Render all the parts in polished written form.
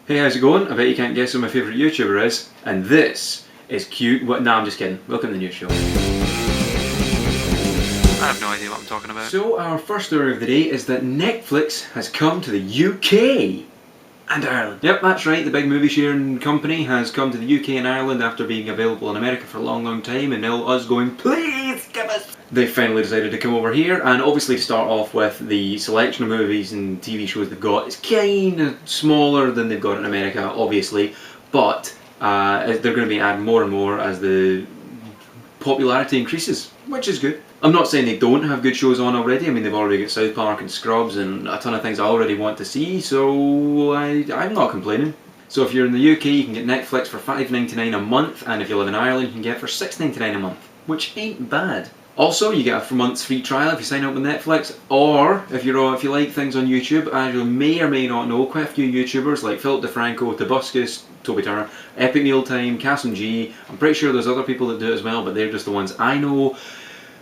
Hey, how's it going? I bet you can't guess who my favourite YouTuber is. And this is cute. What? Nah, I'm just kidding. Welcome to the news show. I have no idea what I'm talking about. So, our first story of the day is that Netflix has come to the UK and Ireland. Yep, that's right. The big movie sharing company has come to the UK and Ireland after being available in America for a long, long time, and now us going, please give us. They finally decided to come over here, and obviously to start off with, the selection of movies and TV shows they've got is kind of smaller than they've got in America, obviously, but they're going to be adding more and more as the popularity increases, which is good. I'm not saying they don't have good shows on already. I mean, they've already got South Park and Scrubs and a ton of things I already want to see, so I'm not complaining. So if you're in the UK, you can get Netflix for $5.99 a month, and if you live in Ireland, you can get it for $6.99 a month, which ain't bad. Also, you get a month's free trial if you sign up with Netflix, or if you like things on YouTube, as you may or may not know, quite a few YouTubers like Philip DeFranco, Tobuscus, Toby Turner, Epic Mealtime, Cass and G. I'm pretty sure there's other people that do it as well, but they're just the ones I know.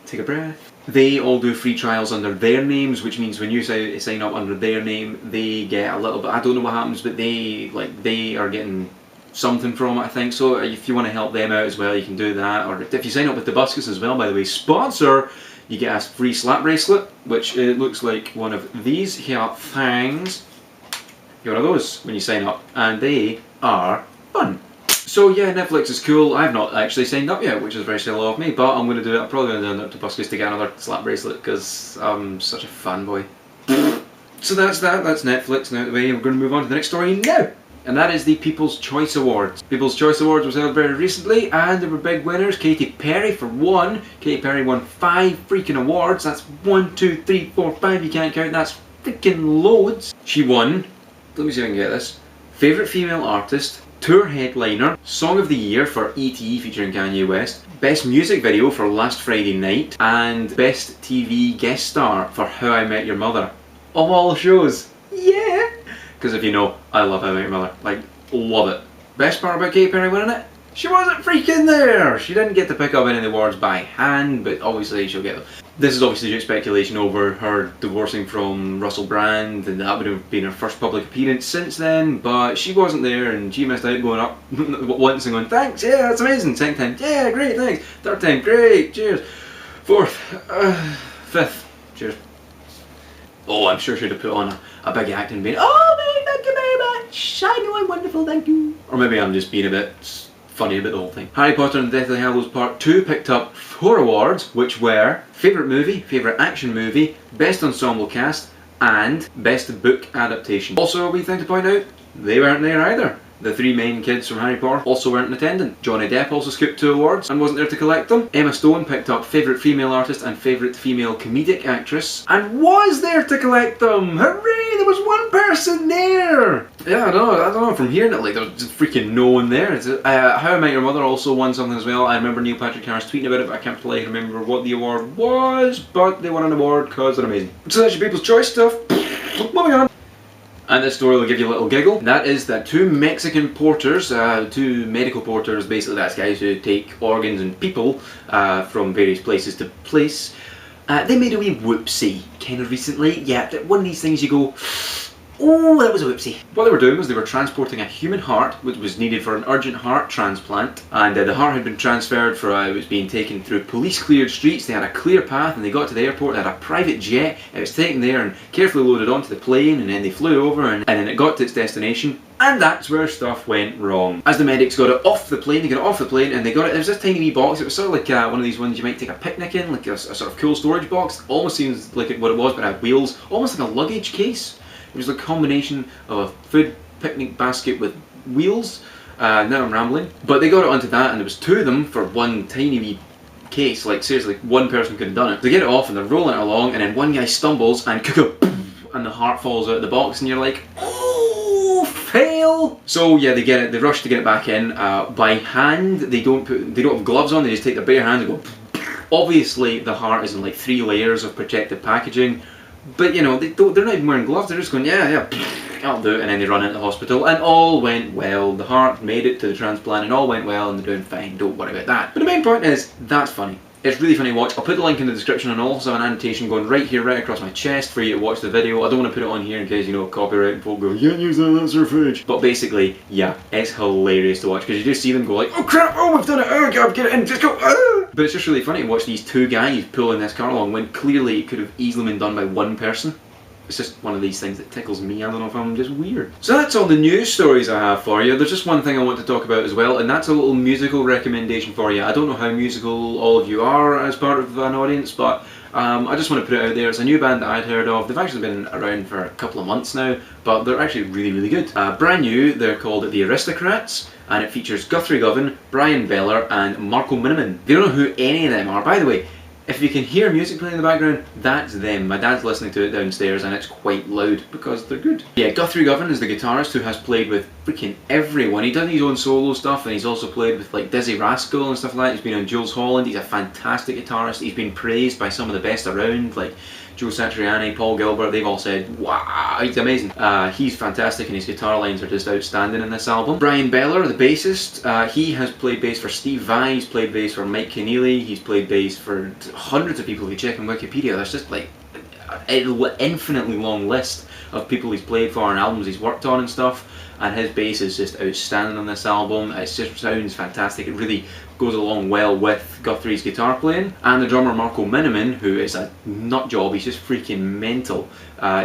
Take a breath. They all do free trials under their names, which means when you sign up under their name, they get a little bit. I don't know what happens, but they are getting something from it, I think. So if you want to help them out as well, you can do that. Or if you sign up with the Buscus as well, by the way, sponsor, you get a free slap bracelet, which it looks like one of these here things. You get one of those when you sign up, and they are fun. So yeah, Netflix is cool. I've not actually signed up yet, which is very silly of me, but I'm going to do it. I'm probably going to do it to Buscus to get another slap bracelet because I'm such a fanboy. So that's that. That's Netflix now out the way. We're going to move on to the next story now. And that is the People's Choice Awards. People's Choice Awards was celebrated recently, and there were big winners. Katy Perry for one. Katy Perry won 5 freaking awards. That's 1, 2, 3, 4, 5. You can't count. That's freaking loads. She won. Let me see if I can get this. Favorite Female Artist, Tour Headliner, Song of the Year for E.T. featuring Kanye West, Best Music Video for Last Friday Night, and Best TV Guest Star for How I Met Your Mother. Of all shows. Yeah! Because if you know, I love How I Met Your Mother. Like, love it. Best part about Katy Perry winning it? She wasn't freaking there! She didn't get to pick up any of the awards by hand, but obviously she'll get them. This is obviously just speculation over her divorcing from Russell Brand, and that would have been her first public appearance since then, but she wasn't there, and she missed out going up once and going, thanks, yeah, that's amazing. Second time, yeah, great, thanks. Third time, great, cheers. Fourth, fifth, cheers. Oh, I'm sure she'd have put on a big act and been, oh man, thank you very much, I know I'm wonderful, thank you. Or maybe I'm just being a bit funny about the whole thing. Harry Potter and the Deathly Hallows Part 2 picked up 4 awards, which were Favourite Movie, Favourite Action Movie, Best Ensemble Cast, and Best Book Adaptation. Also, a wee thing to point out, they weren't there either. The 3 main kids from Harry Potter also weren't in attendance. Johnny Depp also skipped 2 awards and wasn't there to collect them. Emma Stone picked up Favourite Female Artist and Favourite Female Comedic Actress and was there to collect them! Hooray! There was one person there! Yeah, I don't know, from hearing it, like, there was just freaking no one there. How I Met Your Mother also won something as well. I remember Neil Patrick Harris tweeting about it, but I can't really remember what the award was, but they won an award because they're amazing. So that's your People's Choice stuff. Moving on. And this story will give you a little giggle. That is that 2 Mexican porters, 2 medical porters, basically that's guys who take organs and people from various places to place, they made a wee whoopsie kind of recently. Yeah, one of these things you go, oh, that was a whoopsie. What they were doing was they were transporting a human heart, which was needed for an urgent heart transplant, and the heart had been transferred for, it was being taken through police-cleared streets. They had a clear path, and they got to the airport. They had a private jet. It was taken there and carefully loaded onto the plane, and then they flew over, and then it got to its destination. And that's where stuff went wrong. As the medics got it off the plane, they got it off the plane, and they got it, there was this tiny wee box. It was sort of like one of these ones you might take a picnic in, like a sort of cool storage box. Almost seems like what it was, but it had wheels, almost like a luggage case. It was a combination of a food picnic basket with wheels. Now I'm rambling. But they got it onto that, and there was 2 of them for one tiny wee case. Like seriously, one person could have done it. They get it off and they're rolling it along, and then one guy stumbles and and the heart falls out of the box, and you're like, oh, fail! So yeah, they get it. They rush to get it back in by hand. They don't have gloves on. They just take their bare hands and go. Obviously, the heart is in like 3 layers of protective packaging. But you know, they're not even wearing gloves, they're just going, yeah, I'll do it, and then they run into the hospital, and all went well. The heart made it to the transplant, and all went well, and they're doing fine, don't worry about that. But the main point is, that's funny. It's really funny to watch. I'll put the link in the description and I'll also have an annotation going right here, right across my chest for you to watch the video. I don't want to put it on here in case, you know, copyright and folk go, you can't use that, that's our footage. But basically, yeah, it's hilarious to watch because you just see them go like, oh crap, oh we've done it, oh god, get it in, just go, ah! But it's just really funny to watch these two guys pulling this car along when clearly it could have easily been done by one person. It's just one of these things that tickles me. I don't know if I'm just weird. So that's all the news stories I have for you. There's just one thing I want to talk about as well, and that's a little musical recommendation for you. I don't know how musical all of you are as part of an audience, but I just want to put it out there. It's a new band that I'd heard of. They've actually been around for a couple of months now, but they're actually really, really good. Brand new, they're called The Aristocrats, and it features Guthrie Govan, Brian Beller, and Marco Miniman. If you don't know who any of them are, by the way, if you can hear music playing in the background, that's them. My dad's listening to it downstairs and it's quite loud because they're good. Yeah, Guthrie Govan is the guitarist who has played with freaking everyone. He does his own solo stuff and he's also played with like Dizzy Rascal and stuff like that. He's been on Jules Holland. He's a fantastic guitarist. He's been praised by some of the best around, like Joe Satriani, Paul Gilbert. They've all said, wow, he's amazing. He's fantastic and his guitar lines are just outstanding in this album. Brian Beller, the bassist, he has played bass for Steve Vai, he's played bass for Mike Keneally, he's played bass for hundreds of people. If you check on Wikipedia, there's just like an infinitely long list of people he's played for and albums he's worked on and stuff. And his bass is just outstanding on this album. It just sounds fantastic. It really goes along well with Guthrie's guitar playing. And the drummer Marco Miniman, who is a nut job, he's just freaking mental.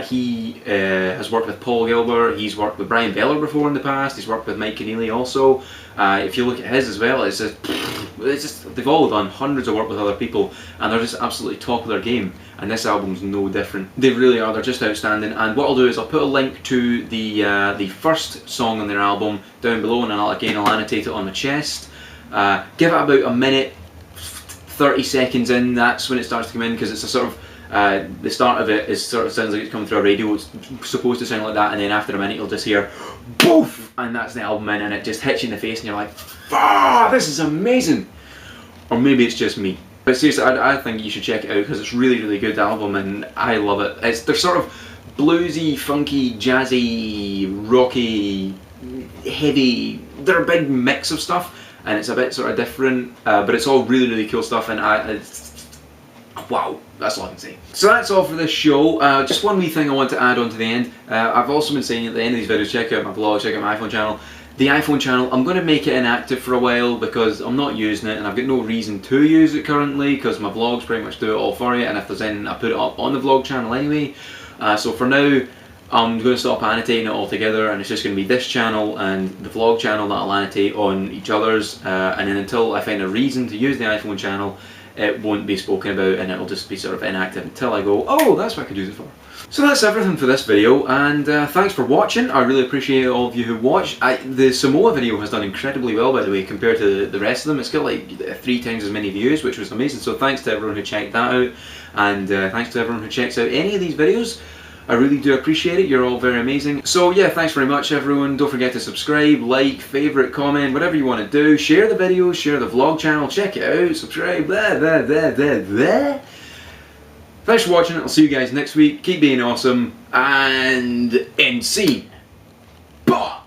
He has worked with Paul Gilbert, he's worked with Brian Beller before in the past, he's worked with Mike Keneally also. If you look at his as well, it's just they've all done hundreds of work with other people and they're just absolutely top of their game. And this album's no different. They really are, they're just outstanding. And what I'll do is I'll put a link to the first song on their album down below, and I'll annotate it on my chest. Give it about a minute, 30 seconds in, that's when it starts to come in, because it's a sort of, the start of it is sort of sounds like it's coming through a radio, it's supposed to sound like that, and then after a minute you'll just hear boof, and that's the album in, and it just hits you in the face and you're like, ah, this is amazing. Or maybe it's just me. But seriously, I think you should check it out because it's really, really good album and I love it. They're sort of bluesy, funky, jazzy, rocky, heavy. They're a big mix of stuff and it's a bit sort of different, but it's all really, really cool stuff and wow, that's all I can say. So that's all for this show. Just one wee thing I want to add on to the end. I've also been saying at the end of these videos, check out my vlog, check out my iPhone channel. The iPhone channel, I'm going to make it inactive for a while because I'm not using it and I've got no reason to use it currently because my vlogs pretty much do it all for you, and if there's anything I put it up on the vlog channel anyway. So for now I'm going to stop annotating it altogether and it's just going to be this channel and the vlog channel that I'll annotate on each other's, and then until I find a reason to use the iPhone channel it won't be spoken about and it'll just be sort of inactive until I go, oh, that's what I could use it for. So that's everything for this video, and thanks for watching. I really appreciate all of you who watched. The Samoa video has done incredibly well, by the way, compared to the rest of them. It's got like 3 times as many views, which was amazing. So thanks to everyone who checked that out, and thanks to everyone who checks out any of these videos. I really do appreciate it. You're all very amazing. So yeah, thanks very much everyone. Don't forget to subscribe, like, favourite, comment, whatever you want to do. Share the videos, share the vlog channel, check it out, subscribe, blah blah blah blah blah. Thanks for watching, I'll see you guys next week. Keep being awesome, and end scene. Bah!